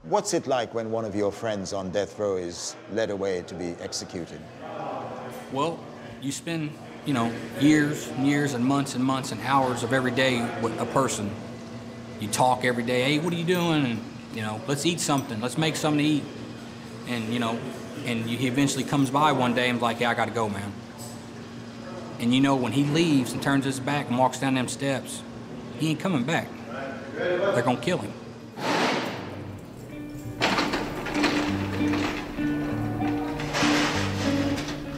What's it like when one of your friends on death row is led away to be executed? Well, you spend, you know, years and years and months and hours of every day with a person. You talk every day, hey, what are you doing? And, you know, let's eat something, let's make something to eat. And, you know, and he eventually comes by one day and is like, yeah, I gotta go, man. And you know, when he leaves and turns his back and walks down them steps, he ain't coming back. They're gonna kill him.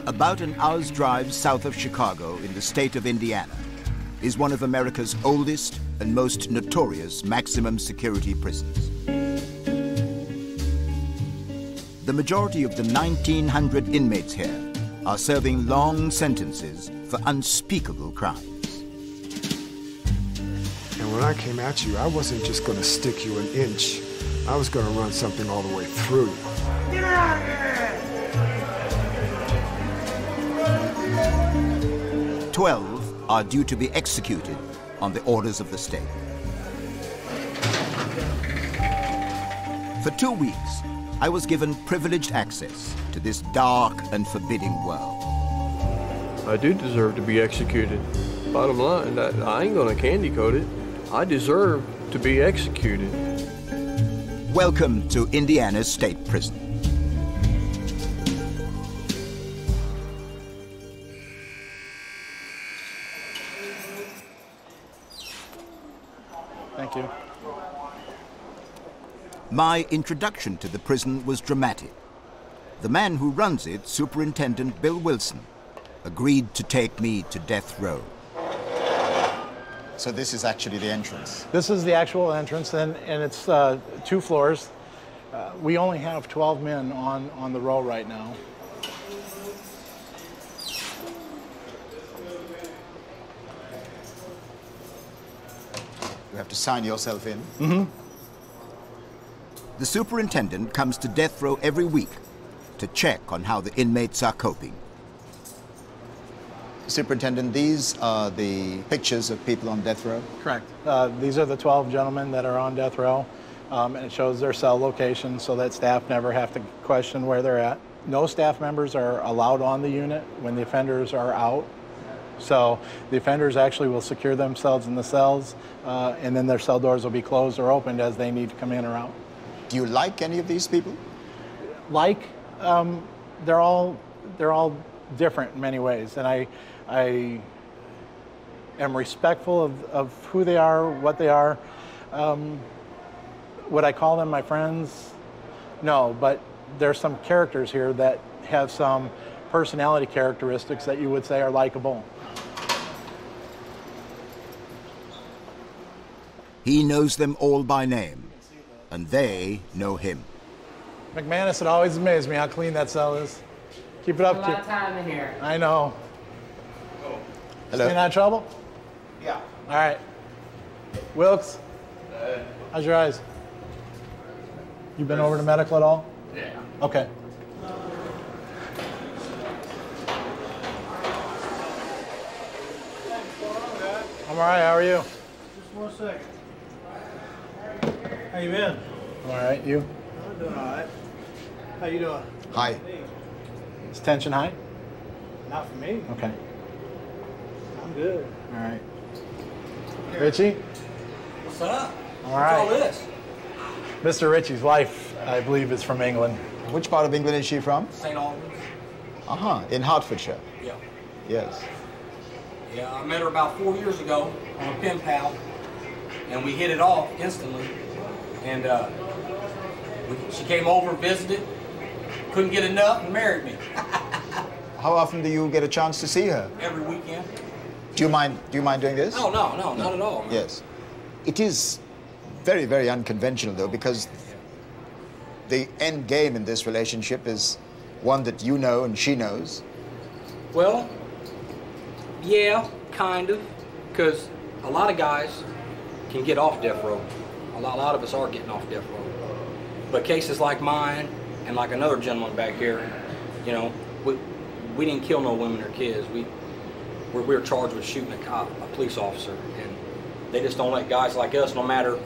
About an hour's drive south of Chicago in the state of Indiana is one of America's oldest and most notorious maximum security prisons. The majority of the 1,900 inmates here are serving long sentences for unspeakable crimes. And when I came at you, I wasn't just going to stick you an inch. I was going to run something all the way through you. Get out of here! 12 are due to be executed on the orders of the state. For 2 weeks, I was given privileged access to this dark and forbidding world. I do deserve to be executed. Bottom line, I ain't gonna candy coat it. I deserve to be executed. Welcome to Indiana's state prison. Thank you. My introduction to the prison was dramatic. The man who runs it, Superintendent Bill Wilson, agreed to take me to death row. So this is actually the entrance? This is the actual entrance, and it's 2 floors. We only have 12 men on the row right now. You have to sign yourself in? Mm-hmm. The superintendent comes to death row every week to check on how the inmates are coping. Superintendent, these are the pictures of people on death row? Correct. These are the 12 gentlemen that are on death row, and it shows their cell location so that staff never have to question where they're at. No staff members are allowed on the unit when the offenders are out. So the offenders actually will secure themselves in the cells, and then their cell doors will be closed or opened as they need to come in or out. Do you like any of these people? Like, they're all different in many ways, and I am respectful of who they are, what they are. Would I call them my friends? No, but there's some characters here that have some personality characteristics that you would say are likable. He knows them all by name, and they know him. McManus, it always amazed me how clean that cell is. Keep it up, kid. A lot of time in here. I know. Oh. Hello. Staying out of trouble? Yeah. All right. Wilkes, how's your eyes? You been over to medical at all? Yeah. Okay. I'm all right. How are you? Just 1 second. How you been? All right. You? I'm doing all right. How you doing? Hi. Is tension high? Not for me. Okay. I'm good. All right. Richie? What's up? All right. What's all this? Mr. Richie's wife, I believe, is from England. Which part of England is she from? St. Albans. Uh-huh, in Hertfordshire. Yeah. Yes. Yeah, I met her about 4 years ago on a pen pal, and we hit it off instantly. And she came over, visited, couldn't get enough, and married me. How often do you get a chance to see her? Every weekend. Do you mind doing this? No, not at all. Man. Yes. It is very, very unconventional, though, because the end game in this relationship is one that you know and she knows. Well, yeah, kind of, because a lot of guys can get off death row. A lot of us are getting off death row. But cases like mine and like another gentleman back here, you know, we didn't kill no women or kids. We were charged with shooting a police officer, and they just don't let guys like us, no matter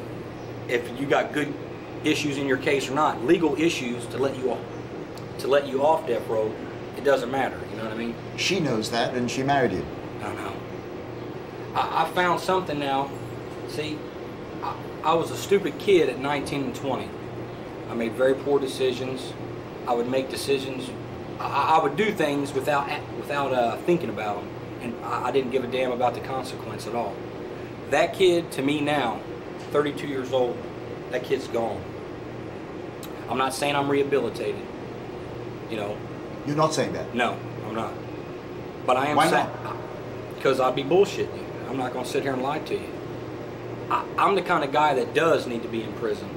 if you got good issues in your case or not. Legal issues to let you off death row, it doesn't matter. You know what I mean? She knows that, and she married you. I don't know. I found something now. See, I was a stupid kid at 19 and 20. I made very poor decisions. I would make decisions. I would do things without thinking about them, and I didn't give a damn about the consequence at all. That kid, to me now, 32 years old, that kid's gone. I'm not saying I'm rehabilitated. You know. You're not saying that? No, I'm not. But I am Why saying, not? because I'd be bullshitting you. I'm not going to sit here and lie to you. I'm the kind of guy that does need to be in prison.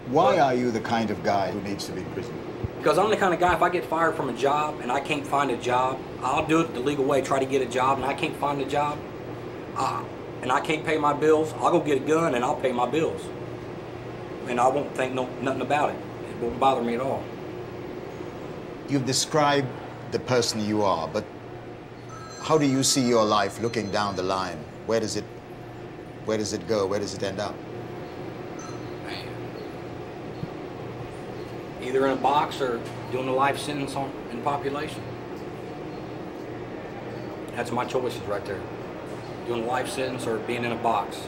Why are you the kind of guy who needs to be in prison? Because I'm the kind of guy, if I get fired from a job and I can't find a job, I'll do it the legal way, try to get a job, and I can't find a job, and I can't pay my bills, I'll go get a gun and I'll pay my bills. And I won't think nothing about it. It won't bother me at all. You've described the person you are, but how do you see your life looking down the line? Where does it go? Where does it end up? Either in a box or doing a life sentence in population. That's my choices right there. Doing a life sentence or being in a box.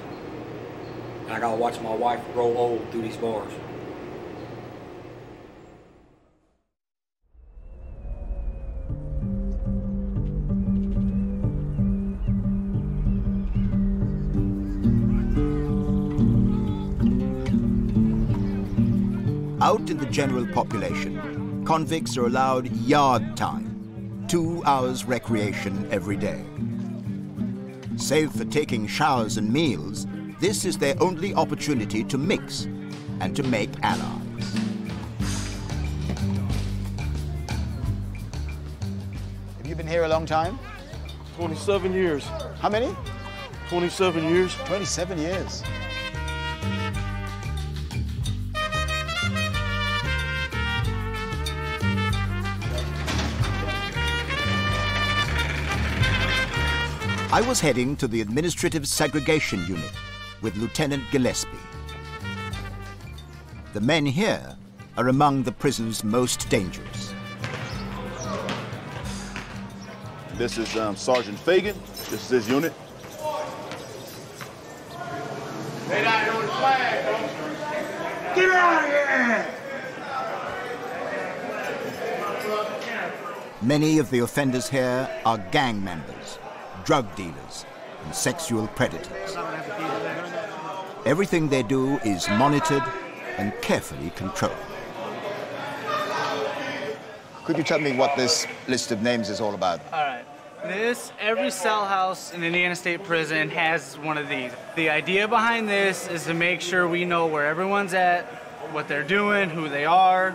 And I gotta watch my wife grow old through these bars. Out in the general population, convicts are allowed yard time, 2 hours recreation every day. Save for taking showers and meals, this is their only opportunity to mix and to make allies. Have you been here a long time? 27 years. How many? 27 years. 27 years. I was heading to the Administrative Segregation Unit with Lieutenant Gillespie. The men here are among the prison's most dangerous. This is Sergeant Fagan. This is his unit. Stay down here with the flag, folks. Get out of here! Many of the offenders here are gang members, drug dealers, and sexual predators. Everything they do is monitored and carefully controlled. Could you tell me what this list of names is all about? All right. Every cell house in Indiana State Prison has one of these. The idea behind this is to make sure we know where everyone's at, what they're doing, who they are,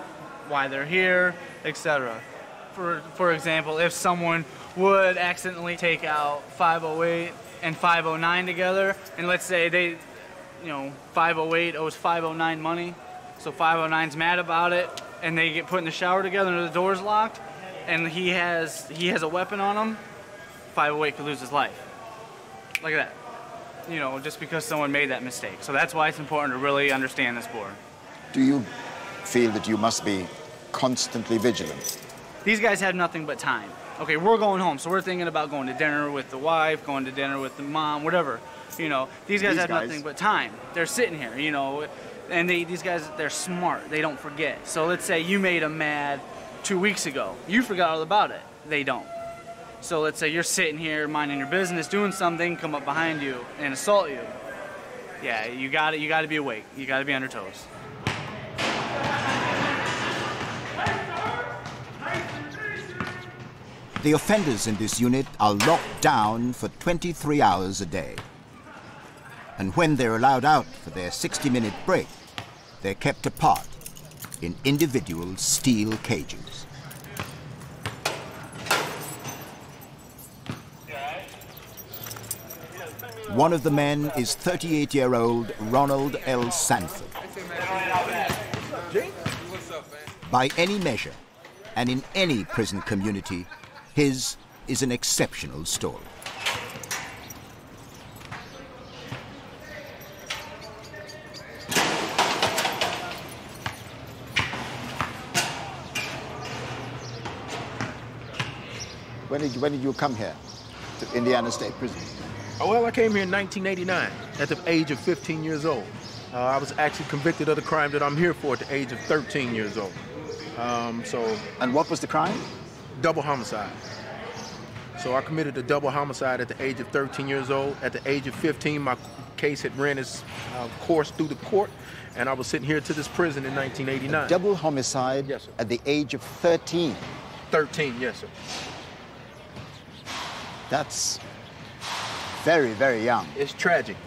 why they're here, etc. For example, if someone would accidentally take out 508 and 509 together, and let's say 508 owes 509 money, so 509's mad about it, and they get put in the shower together and the door's locked, and he has a weapon on him, 508 could lose his life. Like that. Just because someone made that mistake. So that's why it's important to really understand this board. Do you feel that you must be constantly vigilant? These guys have nothing but time. Okay, we're going home, so we're thinking about going to dinner with the wife, going to dinner with the mom, whatever. These guys have nothing but time. They're sitting here, and these guys, they're smart. They don't forget. So let's say you made them mad 2 weeks ago. You forgot all about it. They don't. So let's say you're sitting here minding your business, doing something, come up behind you and assault you. Yeah, you got to be awake. You got to be on your toes. The offenders in this unit are locked down for 23 hours a day. And when they're allowed out for their 60-minute break, they're kept apart in individual steel cages. One of the men is 38-year-old Ronald L Sanford. By any measure, and in any prison community, his is an exceptional story. When did you come here to Indiana State Prison? Oh, well, I came here in 1989 at the age of 15 years old. I was actually convicted of the crime that I'm here for at the age of 13 years old. And what was the crime? Double homicide. So I committed a double homicide at the age of 13 years old. At the age of 15, my case had ran its course through the court, and I was sitting here to this prison in 1989. A double homicide, yes, sir, at the age of 13? 13, yes, sir. That's very, very young. It's tragic,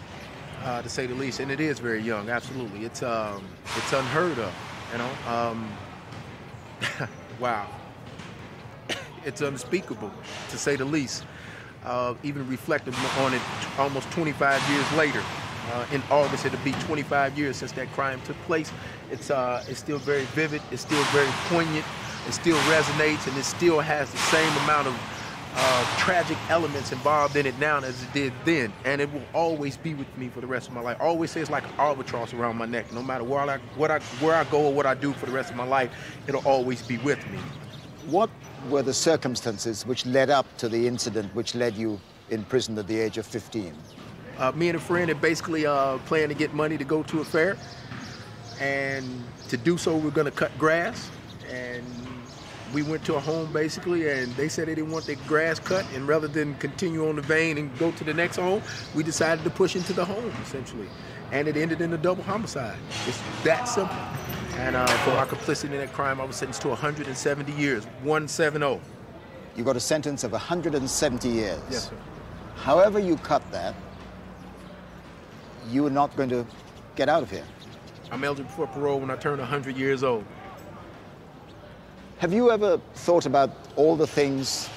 to say the least, and it is very young, absolutely. It's unheard of, you know. Wow. It's unspeakable, to say the least. Even reflecting on it almost 25 years later. In August, it'll be 25 years since that crime took place. It's still very vivid, it's still very poignant, it still resonates, and it still has the same amount of tragic elements involved in it now as it did then. And it will always be with me for the rest of my life. I always say it's like an albatross around my neck. No matter where I go or what I do for the rest of my life, it'll always be with me. What were the circumstances which led up to the incident which led you in prison at the age of 15? Me and a friend had basically planned to get money to go to a fair. And to do so, we're going to cut grass. And we went to a home, basically, and they said they didn't want their grass cut. And rather than continue on the vein and go to the next home, we decided to push into the home, essentially. And it ended in a double homicide. It's that simple. And for our complicity in that crime, I was sentenced to 170 years, 170. You got a sentence of 170 years. Yes, sir. However you cut that, you are not going to get out of here. I'm eligible for parole when I turn 100 years old. Have you ever thought about all the things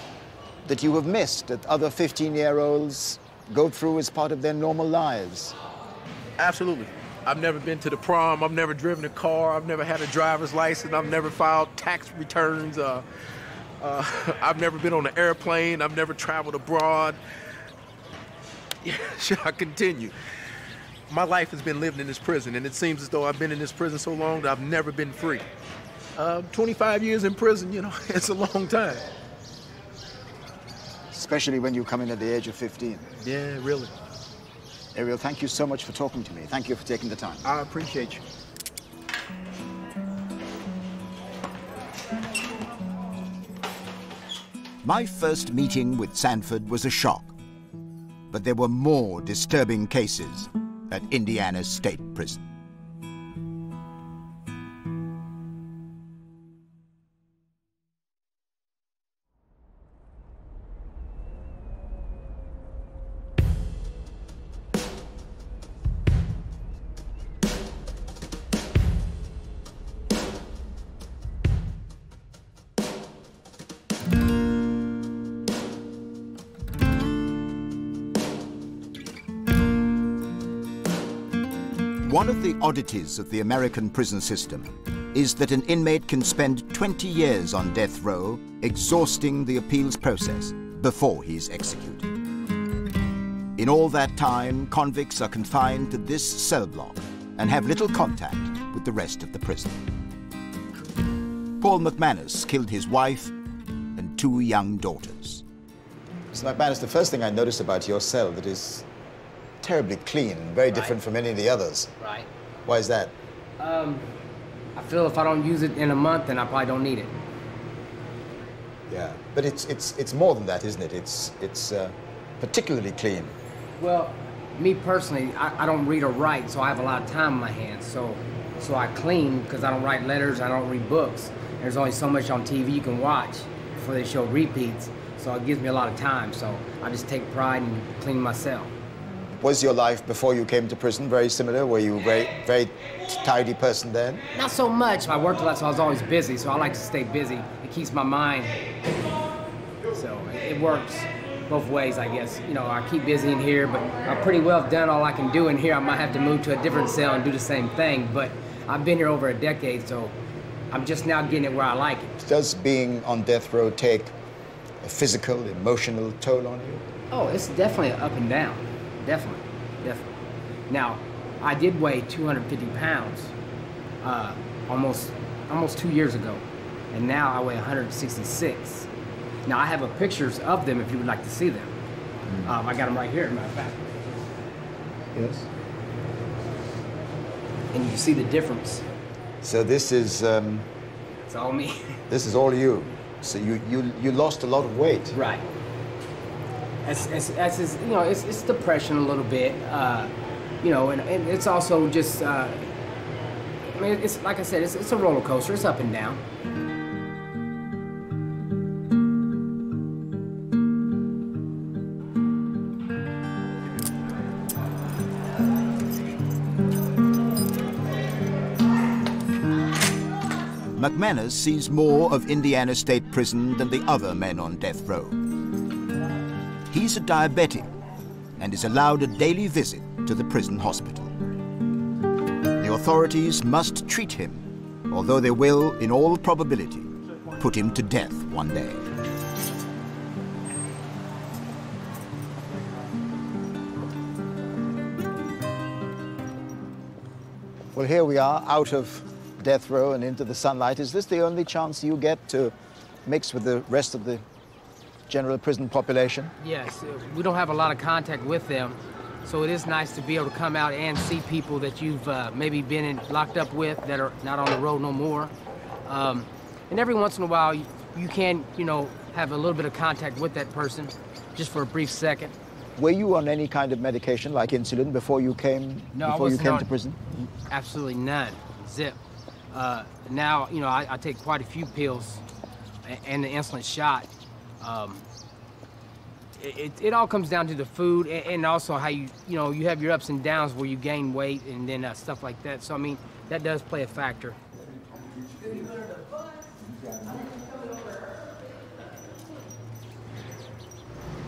that you have missed that other 15-year-olds go through as part of their normal lives? Absolutely. I've never been to the prom, I've never driven a car, I've never had a driver's license, I've never filed tax returns, I've never been on an airplane, I've never traveled abroad. Should I continue? My life has been lived in this prison, and it seems as though I've been in this prison so long that I've never been free. 25 years in prison, you know, it's a long time. Especially when you come in at the age of 15. Yeah, really. Ariel, thank you so much for talking to me. Thank you for taking the time. I appreciate you. My first meeting with Sanford was a shock, but there were more disturbing cases at Indiana State Prison. One of the oddities of the American prison system is that an inmate can spend 20 years on death row exhausting the appeals process before he is executed. In all that time, convicts are confined to this cell block and have little contact with the rest of the prison. Paul McManus killed his wife and 2 young daughters. Mr. McManus, the first thing I noticed about your cell that is terribly clean, very different from any of the others. Right. Why is that? I feel if I don't use it in a month, then I probably don't need it. Yeah, but it's more than that, isn't it? It's particularly clean. Well, me personally, I don't read or write, so I have a lot of time on my hands. So I clean because I don't write letters, I don't read books. There's only so much on TV you can watch before they show repeats, so it gives me a lot of time. So I just take pride in cleaning my cell. Was your life before you came to prison very similar? Were you a very tidy person then? Not so much. I worked a lot, so I was always busy, so I like to stay busy. It keeps my mind, so it works both ways, I guess. You know, I keep busy in here, but I've pretty well done all I can do in here. I might have to move to a different cell and do the same thing, but I've been here over a decade, so I'm just now getting it where I like it. Does being on death row take a physical, emotional toll on you? Oh, it's definitely up and down. Definitely. Now, I did weigh 250 pounds almost 2 years ago, and now I weigh 166. Now, I have pictures of them if you would like to see them. I got them right here, as a matter of fact. Yes. And you can see the difference. So this is... It's all me. This is all you. So you lost a lot of weight. Right. It's you know, it's depression a little bit, you know, and it's also just, I mean, it's like I said, it's a roller coaster. It's up and down. McManus sees more of Indiana State Prison than the other men on death row. He's a diabetic and is allowed a daily visit to the prison hospital. The authorities must treat him, although they will, in all probability, put him to death one day. Well, here we are, out of death row and into the sunlight. Is this the only chance you get to mix with the rest of the general prison population? Yes, we don't have a lot of contact with them, so it is nice to be able to come out and see people that you've maybe been locked up with that are not on the road no more. And every once in a while, you can, you know, have a little bit of contact with that person, just for a brief second. Were you on any kind of medication, like insulin, before you came? No, before you came to prison? Absolutely none. Zip. Now, you know, I take quite a few pills and the insulin shot. It all comes down to the food and also how you know, you have your ups and downs where you gain weight and then stuff like that. So, I mean, that does play a factor.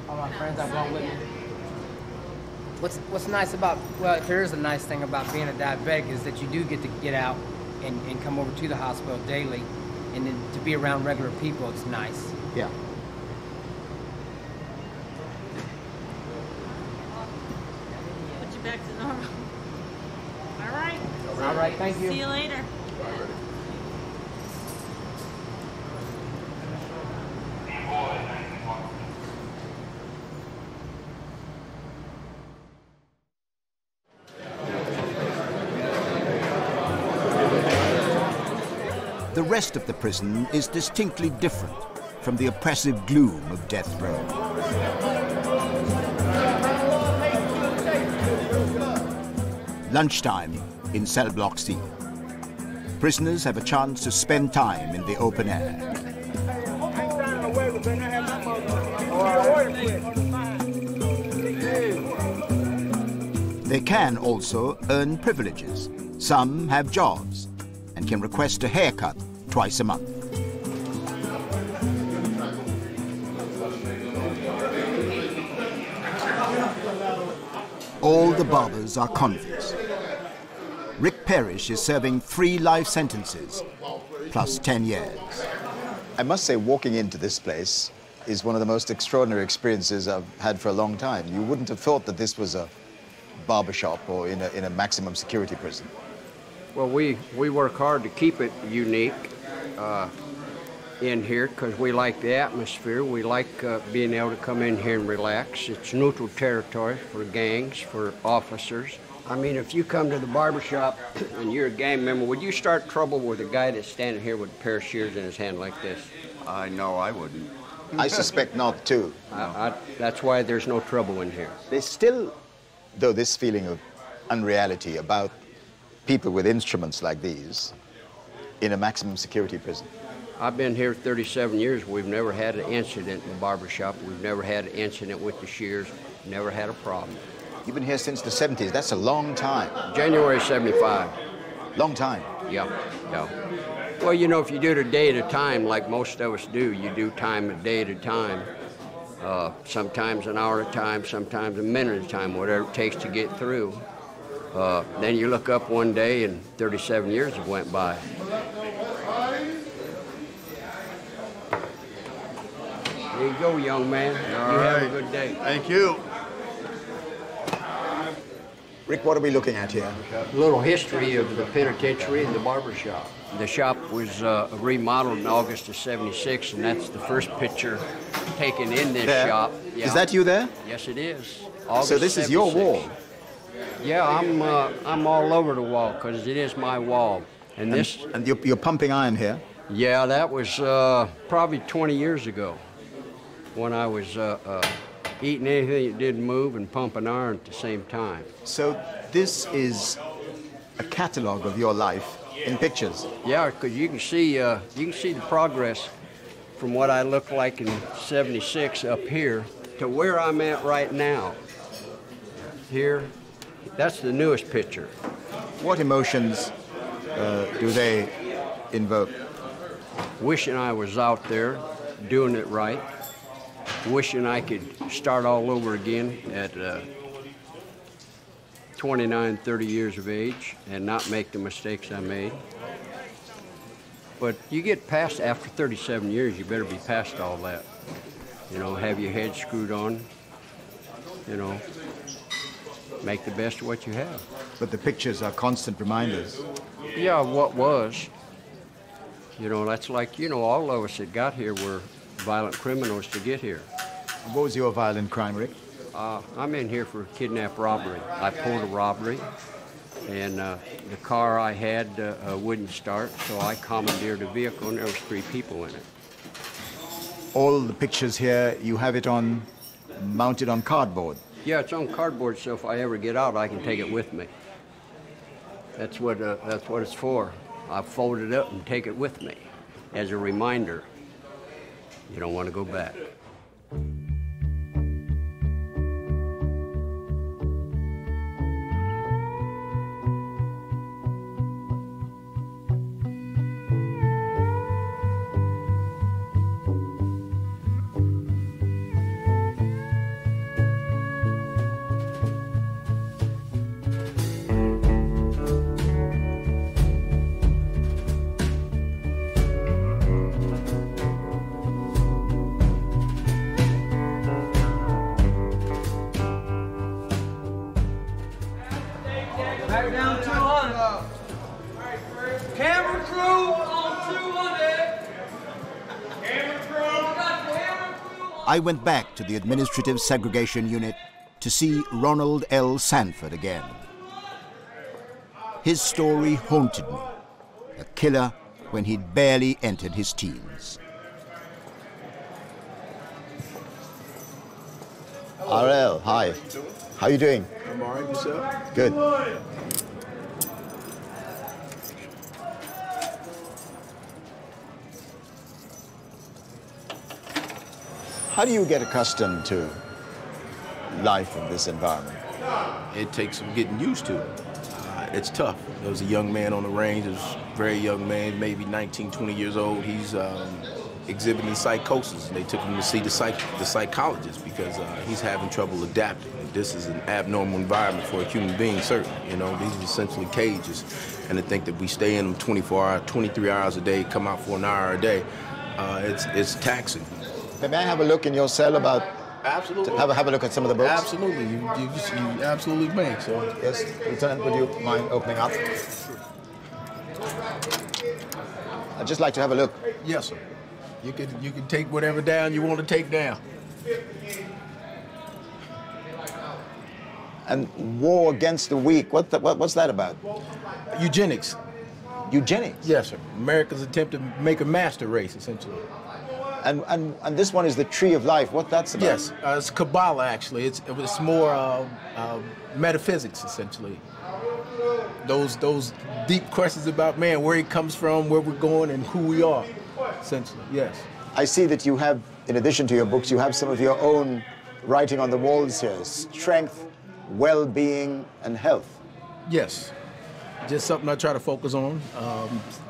All my friends I brought with me. What's nice about, well, if there is a nice thing about being a diabetic is that you do get to get out and come over to the hospital daily, and then to be around regular people, it's nice. Yeah. Put you back to normal. All right. All right, thank you. See you later. The rest of the prison is distinctly different from the oppressive gloom of death row. Lunchtime in cell block C. Prisoners have a chance to spend time in the open air. They can also earn privileges. Some have jobs and can request a haircut twice a month. All the barbers are convicts. Rick Parish is serving 3 life sentences, plus 10 years. I must say, walking into this place is one of the most extraordinary experiences I've had for a long time. You wouldn't have thought that this was a barber shop or in a maximum security prison. Well, we work hard to keep it unique in here because we like the atmosphere. We like being able to come in here and relax. It's neutral territory for gangs, for officers. I mean, if you come to the barber shop and you're a gang member, would you start trouble with a guy that's standing here with a pair of shears in his hand like this? No, I wouldn't. I suspect not, too. That's why there's no trouble in here. There's still, though, this feeling of unreality about people with instruments like these in a maximum security prison. I've been here 37 years. We've never had an incident in the barber shop. We've never had an incident with the shears. Never had a problem. You've been here since the 70s. That's a long time. January 75. Long time. Yeah. Well, you know, if you do it a day at a time, like most of us do, you do time a day at a time. Sometimes an hour at a time, sometimes a minute at a time, whatever it takes to get through. Then you look up one day and 37 years have went by. There you go, young man. All right. Have a good day. Thank you. Rick, what are we looking at here? A little history of the penitentiary and the barber shop. The shop was remodeled in August of '76, and that's the first picture taken in this shop. Yeah. Is that you there? Yes, it is. So this is your wall? Yeah, I'm all over the wall because it is my wall. And you're pumping iron here? Yeah, that was probably 20 years ago when I was eating anything that didn't move and pumping iron at the same time. So this is a catalog of your life in pictures? Yeah, because you can see the progress from what I looked like in '76 up here to where I'm at right now. Here, that's the newest picture. What emotions do they invoke? Wishing I was out there doing it right. Wishing I could start all over again at 29, 30 years of age and not make the mistakes I made. But you get past, after 37 years, you better be past all that. You know, have your head screwed on, you know, make the best of what you have. But the pictures are constant reminders. Yeah, what was. You know, that's like, you know, all of us that got here were violent criminals to get here. What was your violent crime, Rick? I'm in here for kidnap robbery. I pulled a robbery, and the car I had wouldn't start, so I commandeered a vehicle, and there was 3 people in it. All the pictures here, you have it on, mounted on cardboard? Yeah, it's on cardboard, so if I ever get out, I can take it with me. That's what it's for. I fold it up and take it with me as a reminder. You don't want to go back. Back down 200. Camera crew on 200. Camera crew. I went back to the administrative segregation unit to see Ronald L Sanford again. His story haunted me. A killer when he'd barely entered his teens. RL, hi. How you doing? I'm all right, yourself? Good. How do you get accustomed to life in this environment? It takes some getting used to. It's tough. There was a young man on the range, a very young man, maybe 19, 20 years old. He's exhibiting psychosis, and they took him to see the psychologist because he's having trouble adapting. This is an abnormal environment for a human being, certainly. You know, these are essentially cages, and to think that we stay in them 24 hours, 23 hours a day, come out for an hour a day, it's taxing. May I have a look in your cell about? Absolutely. Have a look at some of the books? Absolutely. You absolutely may. So. Yes, Lieutenant, would you mind opening up? I'd just like to have a look. Yes, sir. You can take whatever down you want to take down. And war against the weak, what's that about? Eugenics. Eugenics? Yes, sir. America's attempt to make a master race, essentially. And this one is the tree of life. What that's about? Yes, it's Kabbalah, actually. It's more metaphysics, essentially. Those deep questions about man, where he comes from, where we're going, and who we are, essentially, yes. I see that you have, in addition to your books, you have some of your own writing on the walls here. Strength, well-being, and health. Yes. Just something I try to focus on.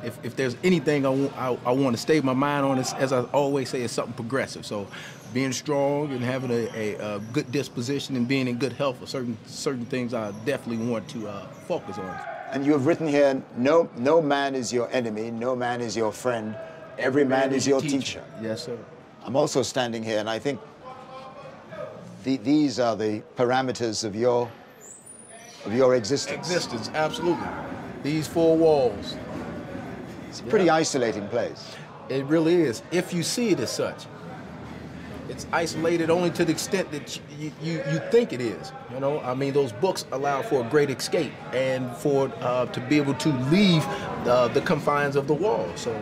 If there's anything I want to stay my mind on, as I always say, is something progressive. So being strong and having a good disposition and being in good health are certain things I definitely want to focus on. And you have written here, no man is your enemy, no man is your friend, every man is your teacher. Yes, sir. I'm also standing here, and I think these are the parameters of your of your existence. Existence, absolutely. These four walls. It's a pretty isolating place. It really is, if you see it as such. It's isolated only to the extent that you think it is. You know, I mean, those books allow for a great escape and for to be able to leave the confines of the wall. So,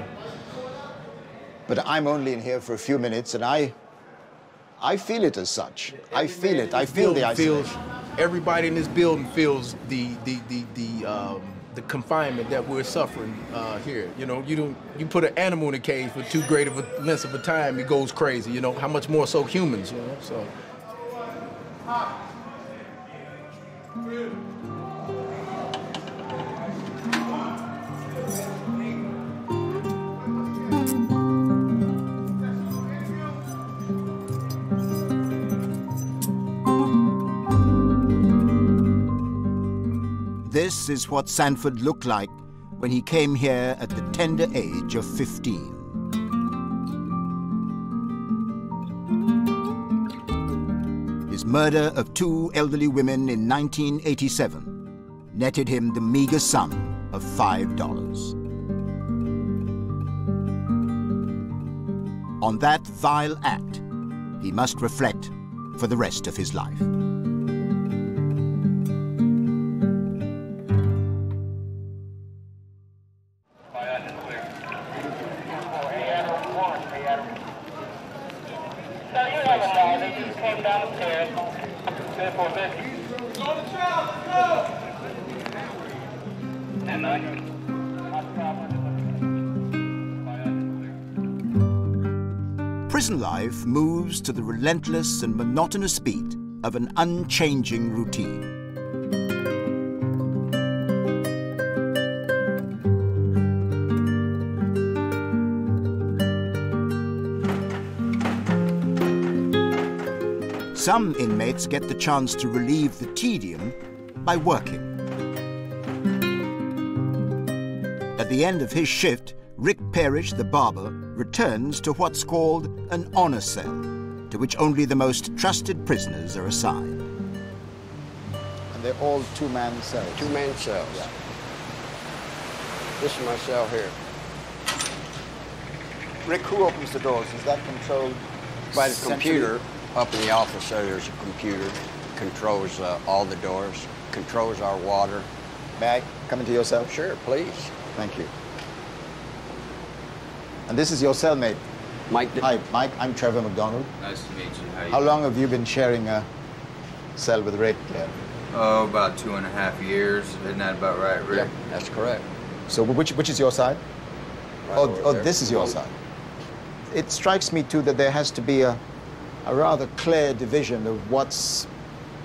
but I'm only in here for a few minutes, and I feel it as such. I feel it. I feel the isolation. Everybody in this building feels the confinement that we're suffering here. You know, you put an animal in a cage for too great of a length of a time, it goes crazy. You know, how much more so humans? You know, so. This is what Sanford looked like when he came here at the tender age of 15. His murder of two elderly women in 1987 netted him the meager sum of $5. On that vile act, he must reflect for the rest of his life. Prison life moves to the relentless and monotonous beat of an unchanging routine. Some inmates get the chance to relieve the tedium by working. At the end of his shift, Rick Parish, the barber, returns to what's called an honor cell, to which only the most trusted prisoners are assigned. And they're all two-man cells? Two-man cells. Yeah. This is my cell here. Rick, who opens the doors? Is that controlled by the computer? Up in the office there's a computer, controls all the doors, controls our water. May I come into your cell? Sure, please. Thank you. And this is your cellmate? Mike. Hi, Mike. I'm Trevor McDonald. Nice to meet you. How long have you been sharing a cell with Rick? Oh, about 2.5 years. Isn't that about right, Rick? Yep, that's correct. So which is your side? Right this is your side. It strikes me, too, that there has to be a rather clear division of what's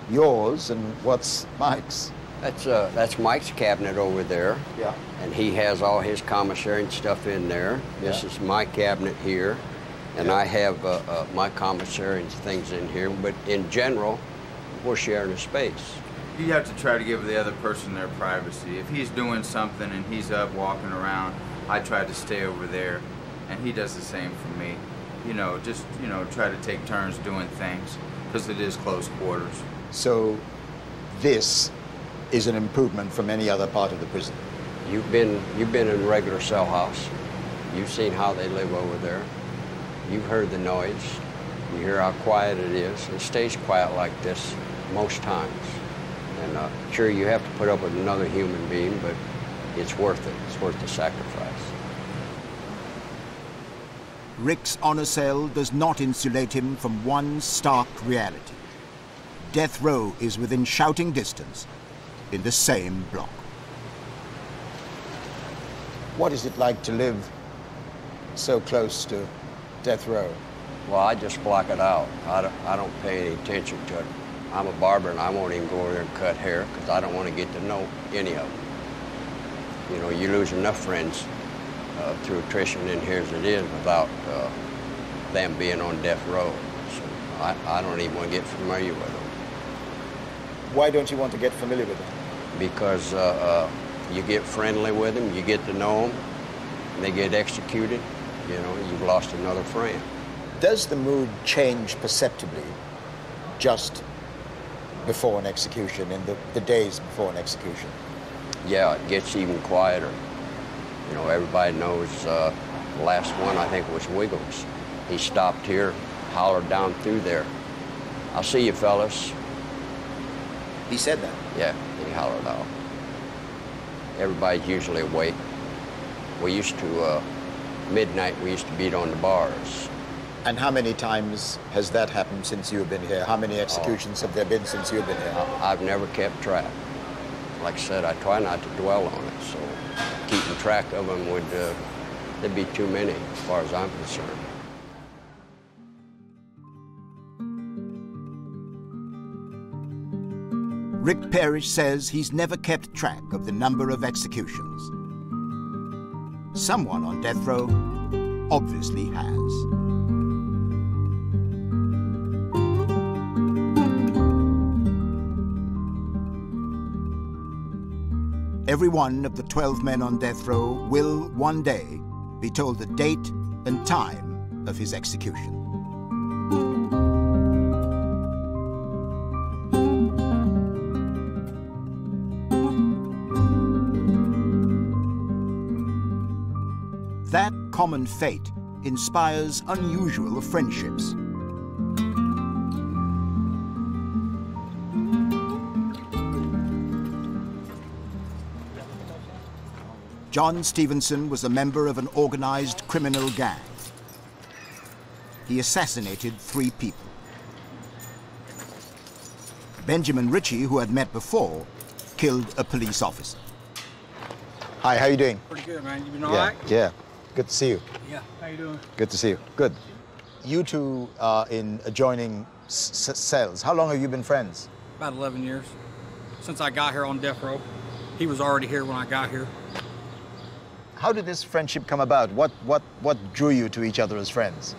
yours and what's Mike's. That's Mike's cabinet over there. Yeah. And he has all his commissary and stuff in there. This is my cabinet here. And I have my commissary and things in here. But in general, we're sharing a space. You have to try to give the other person their privacy. If he's doing something and he's up walking around, I try to stay over there. And he does the same for me. You know, just, you know, try to take turns doing things, because it is close quarters. So this is an improvement from any other part of the prison? You've been in a regular cell house. You've seen how they live over there. You've heard the noise. You hear how quiet it is. It stays quiet like this most times. And sure, you have to put up with another human being, but it's worth it. It's worth the sacrifice. Rick's honor cell does not insulate him from one stark reality. Death row is within shouting distance in the same block. What is it like to live so close to death row? Well, I just block it out. I don't pay any attention to it. I'm a barber and I won't even go over there and cut hair because I don't want to get to know any of them. You know, you lose enough friends through attrition in here as it is without them being on death row. So I don't even want to get familiar with them. Why don't you want to get familiar with them? Because you get friendly with them, you get to know them, and they get executed, you know, you've lost another friend. Does the mood change perceptibly just before an execution, in the days before an execution? Yeah, it gets even quieter. You know, everybody knows the last one, I think, was Wiggles. He stopped here, hollered down through there, "I'll see you, fellas." He said that? Yeah, he hollered out. Everybody's usually awake. We used to, midnight, we used to beat on the bars. And how many times has that happened since you've been here? How many executions have there been since you've been here? I've never kept track. Like I said, I try not to dwell on it, so keeping track of them would, there'd be too many, as far as I'm concerned. Rick Parish says he's never kept track of the number of executions. Someone on death row obviously has. Every one of the 12 men on death row will one day be told the date and time of his execution. That common fate inspires unusual friendships. John Stevenson was a member of an organized criminal gang. He assassinated 3 people. Benjamin Richie, who had met before, killed a police officer. Hi, how you doing? Pretty good, man. You been all right? Yeah, good to see you. Yeah. How you doing? Good to see you. Good. You two are in adjoining cells. How long have you been friends? About 11 years. Since I got here on death row. He was already here when I got here. How did this friendship come about? What drew you to each other as friends?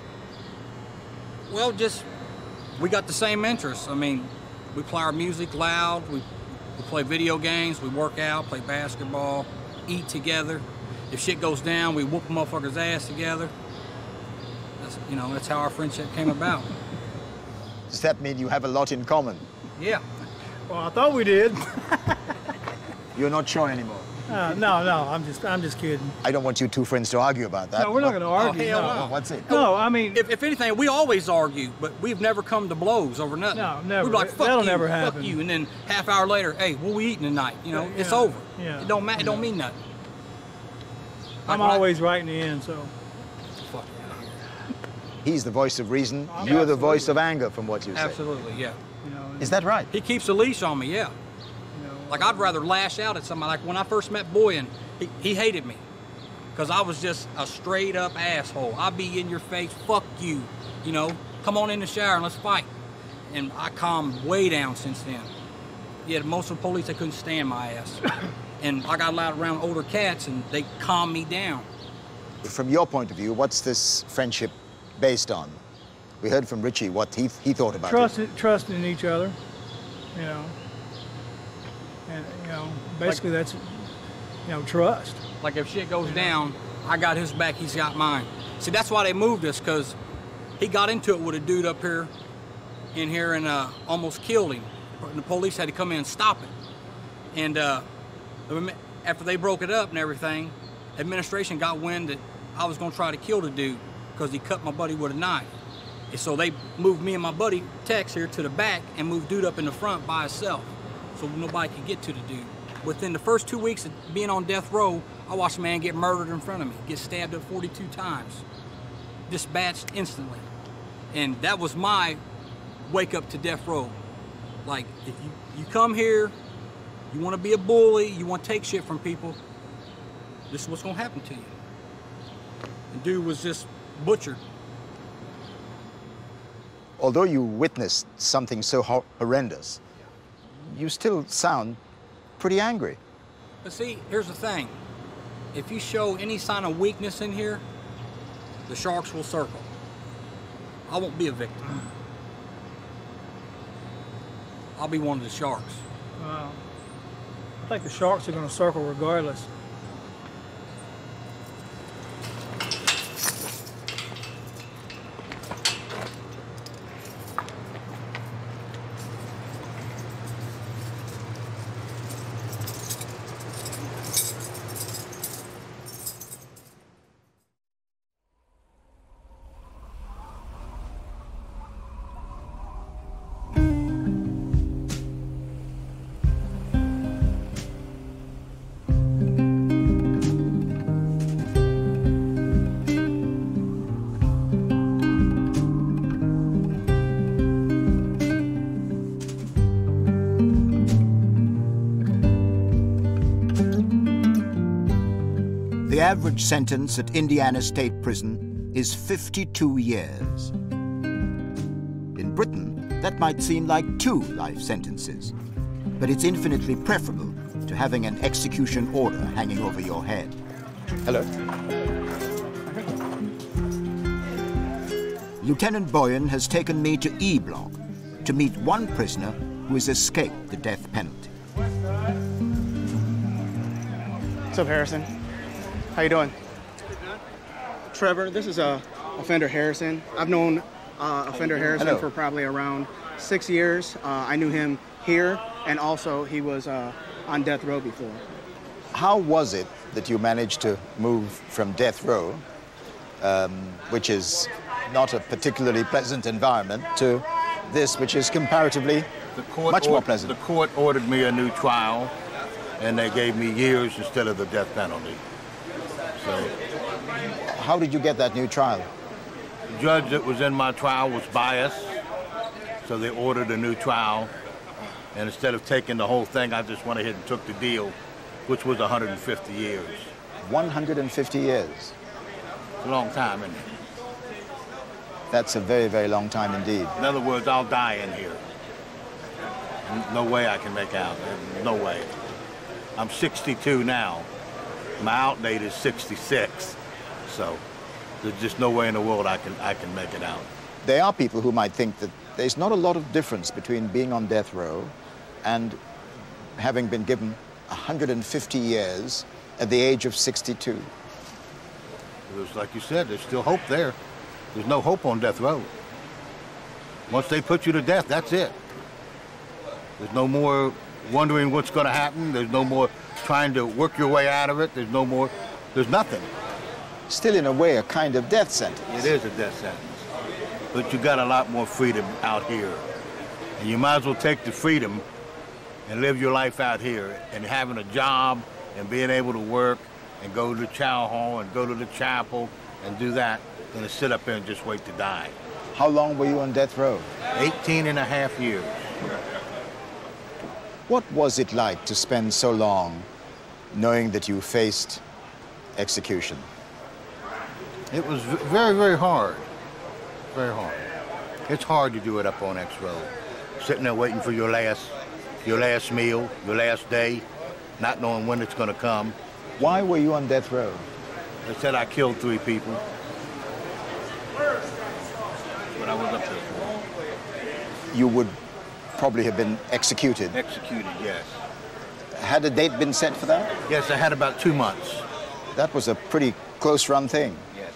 Well, just, we got the same interests. I mean, we play our music loud, we play video games, we work out, play basketball, eat together. If shit goes down, we whoop a motherfucker's ass together. That's, you know, that's how our friendship came about. Does that mean you have a lot in common? Yeah. Well, I thought we did. You're not sure anymore? No, I'm just kidding. I don't want you two friends to argue about that. No, we're not going to argue. Oh, hell no. What's it? No, I mean... If anything, we always argue, but we've never come to blows over nothing. No, never. We'd be like, fuck That'll you, never fuck happen. you, and then half hour later, hey, what we eating tonight? You know, it's over. Yeah. It don't matter. It don't mean nothing. I'm always right in the end, so... Fuck. He's the voice of reason. You're the voice of anger, from what you say. Absolutely, yeah. You know, is that right? He keeps a leash on me, yeah. Like, I'd rather lash out at somebody. Like, when I first met Boyan, he hated me because I was just a straight-up asshole. I'd be in your face, fuck you, you know, come on in the shower and let's fight. And I calmed way down since then. Yeah, most of the police, they couldn't stand my ass. And I got allowed around older cats, and they calmed me down. From your point of view, what's this friendship based on? We heard from Richie what he thought about it. Trust in each other, you know. And, you know, basically that's, you know, trust. Like if shit goes down, I got his back, he's got mine. See, that's why they moved us, because he got into it with a dude up here, in here, and almost killed him. And the police had to come in and stop it. And after they broke it up and everything, administration got wind that I was gonna try to kill the dude because he cut my buddy with a knife. And so they moved me and my buddy Tex here to the back and moved dude up in the front by himself, so nobody could get to the dude. Within the first 2 weeks of being on death row, I watched a man get murdered in front of me, get stabbed up 42 times, dispatched instantly. And that was my wake up to death row. Like, if you come here, you want to be a bully, you want to take shit from people, this is what's going to happen to you. The dude was just butchered. Although you witnessed something so horrendous, you still sound pretty angry. But see, here's the thing. If you show any sign of weakness in here, the sharks will circle. I won't be a victim. I'll be one of the sharks. I think the sharks are going to circle regardless. average sentence at Indiana State Prison is 52 years. In Britain, that might seem like 2 life sentences, but it's infinitely preferable to having an execution order hanging over your head. Hello. Lieutenant Boyan has taken me to E Block to meet one prisoner who has escaped the death penalty. What's up, Harrison? How you doing? Trevor, this is Offender Harrison. I've known Offender Harrison for probably around 6 years. I knew him here, and also he was on death row before. How was it that you managed to move from death row, which is not a particularly pleasant environment, to this, which is comparatively much more pleasant? The court ordered me a new trial, and they gave me years instead of the death penalty. So, how did you get that new trial? The judge that was in my trial was biased, so they ordered a new trial. And instead of taking the whole thing, I just went ahead and took the deal, which was 150 years. 150 years? It's a long time, isn't it? That's a very, very long time indeed. In other words, I'll die in here. No way I can make out. No way. I'm 62 now. My out date is 66. So there's just no way in the world I can make it out. There are people who might think that there's not a lot of difference between being on death row and having been given 150 years at the age of 62. It was like you said, there's still hope there. There's no hope on death row. Once they put you to death, that's it. There's no more wondering what's going to happen. There's no more trying to work your way out of it. There's nothing. Still, in a way, a kind of death sentence. It is a death sentence. But you got a lot more freedom out here. And you might as well take the freedom and live your life out here, and having a job and being able to work and go to the chow hall and go to the chapel and do that than to sit up there and just wait to die. How long were you on death row? 18 and a half years. What was it like to spend so long knowing that you faced execution? It was very, very hard. Very hard. It's hard to do it up on X row. Sitting there waiting for your last meal, your last day, not knowing when it's going to come. Why were you on death row? They said I killed 3 people. But I was up there for. You would probably have been executed. Executed, yes. Had a date been set for that? Yes, I had about 2 months. That was a pretty close-run thing. Yes.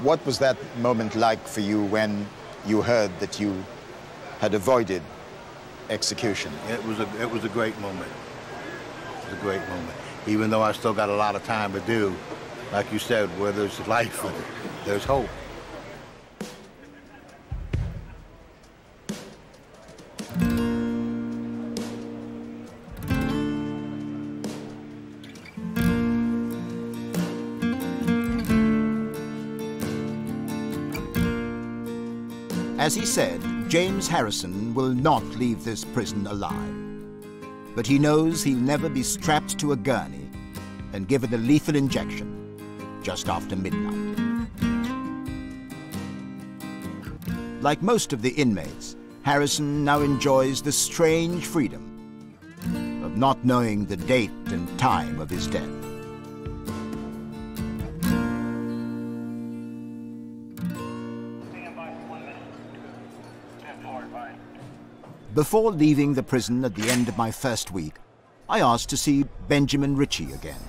What was that moment like for you when you heard that you had avoided execution? It was a great moment. It was a great moment. Even though I still got a lot of time to do, like you said, where there's life, there's hope. As he said, James Harrison will not leave this prison alive. But he knows he'll never be strapped to a gurney and given a lethal injection just after midnight. Like most of the inmates, Harrison now enjoys the strange freedom of not knowing the date and time of his death. Before leaving the prison at the end of my first week, I asked to see Benjamin Richie again.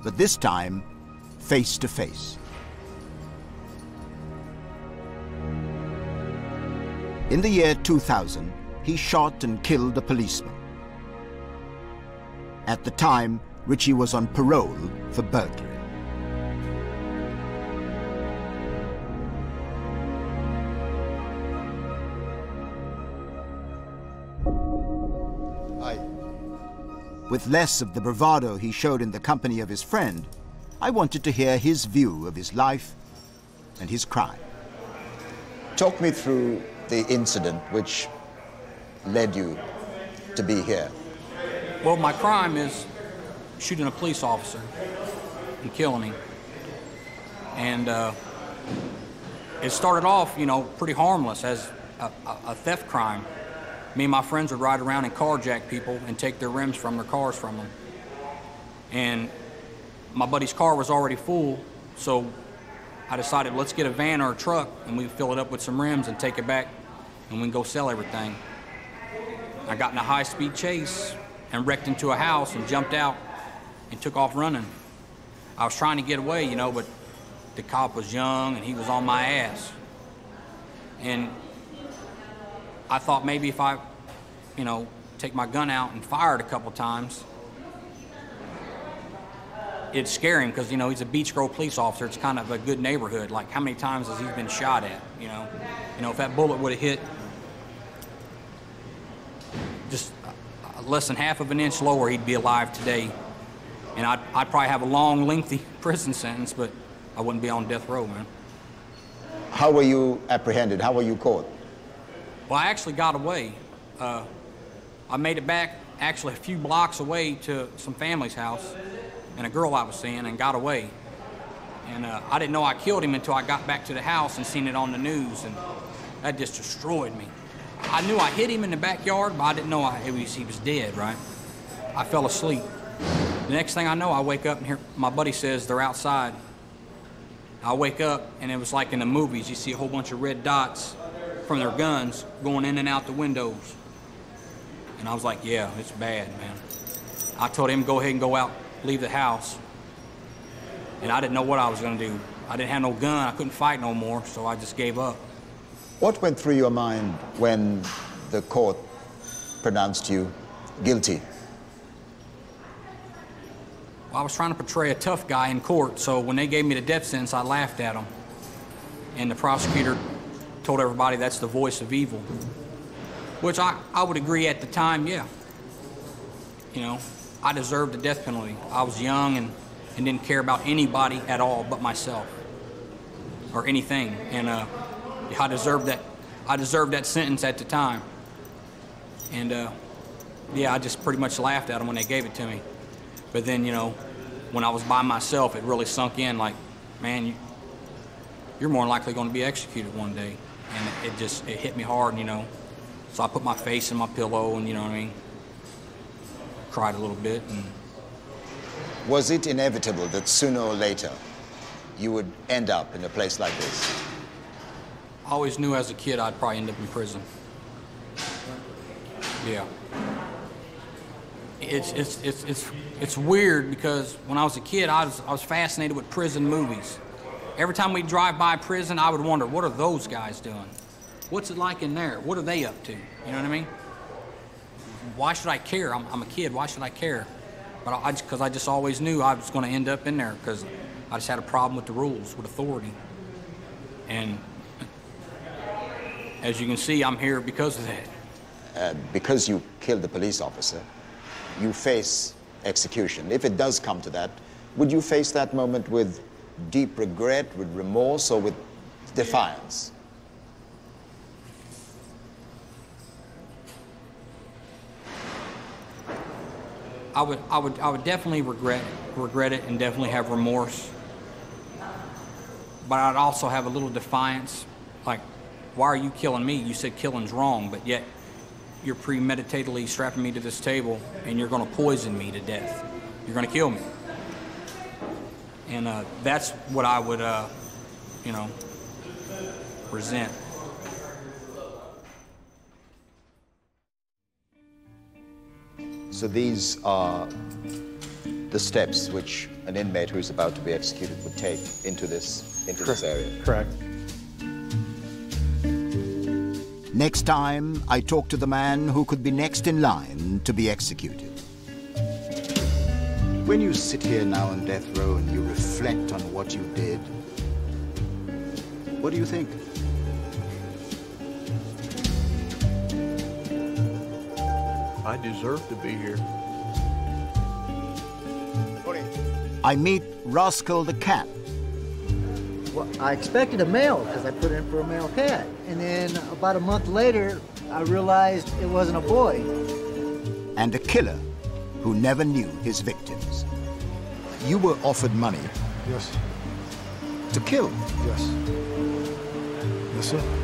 But this time, face to face. In the year 2000, he shot and killed a policeman. At the time, Richie was on parole for burglary. With less of the bravado he showed in the company of his friend, I wanted to hear his view of his life and his crime. Talk me through the incident which led you to be here. Well, my crime is shooting a police officer and killing him. And it started off, you know, pretty harmless as a theft crime. Me and my friends would ride around and carjack people and take their rims from their cars from them. And my buddy's car was already full, so I decided, let's get a van or a truck and we fill it up with some rims and take it back and we can go sell everything. I got in a high-speed chase and wrecked into a house and jumped out and took off running. I was trying to get away, you know, but the cop was young and he was on my ass. And I thought maybe if I, you know, take my gun out and fire it a couple times, it'd scare him because, you know, he's a Beach Grove police officer. It's kind of a good neighborhood. Like, how many times has he been shot at, you know? You know, if that bullet would have hit just less than half of an inch lower, he'd be alive today. And I'd probably have a long, lengthy prison sentence, but I wouldn't be on death row, man. How were you apprehended? How were you caught? Well, I actually got away. I made it back actually a few blocks away to some family's house and a girl I was seeing and got away. And I didn't know I killed him until I got back to the house and seen it on the news, and that just destroyed me. I knew I hit him in the backyard, but I didn't know he was dead, right? I fell asleep. The next thing I know, I wake up and hear my buddy says they're outside. I wake up and it was like in the movies, you see a whole bunch of red dots from their guns going in and out the windows. And I was like, yeah, it's bad, man. I told him go ahead and go out, leave the house. And I didn't know what I was gonna do. I didn't have no gun, I couldn't fight no more, so I just gave up. What went through your mind when the court pronounced you guilty? Well, I was trying to portray a tough guy in court, so when they gave me the death sentence, I laughed at them. And the prosecutor told everybody that's the voice of evil, which I would agree at the time, yeah. You know, I deserved the death penalty. I was young and didn't care about anybody at all but myself or anything. And I deserved that sentence at the time. And yeah, I just pretty much laughed at them when they gave it to me. But then, you know, when I was by myself, it really sunk in like, man, you're more than likely going to be executed one day. And it hit me hard, you know. So I put my face in my pillow and, you know what I mean, cried a little bit. And was it inevitable that sooner or later you would end up in a place like this? I always knew as a kid I'd probably end up in prison. Yeah. It's weird because when I was a kid, I was fascinated with prison movies. Every time we'd drive by prison, I would wonder, what are those guys doing? What's it like in there? What are they up to? You know what I mean? Why should I care? I'm a kid, why should I care? But because I just always knew I was going to end up in there because I just had a problem with the rules, with authority. And as you can see, I'm here because of that. Because you killed the police officer, you face execution. If it does come to that, would you face that moment with deep regret, with remorse, or with defiance? I would definitely regret it and definitely have remorse. But I'd also have a little defiance, like, why are you killing me? You said killing's wrong, but yet you're premeditatedly strapping me to this table and you're going to poison me to death. You're going to kill me. And that's what I would, you know, resent. So these are the steps which an inmate who is about to be executed would take into this area. Correct. Next time, I talk to the man who could be next in line to be executed. When you sit here now on death row and you reflect on what you did, what do you think? I deserve to be here. I meet Roscoe the cat. Well, I expected a male because I put in for a male cat. And then about a month later, I realized it wasn't a boy. And a killer who never knew his victims. You were offered money. Yes. To kill? Yes. Yes, sir.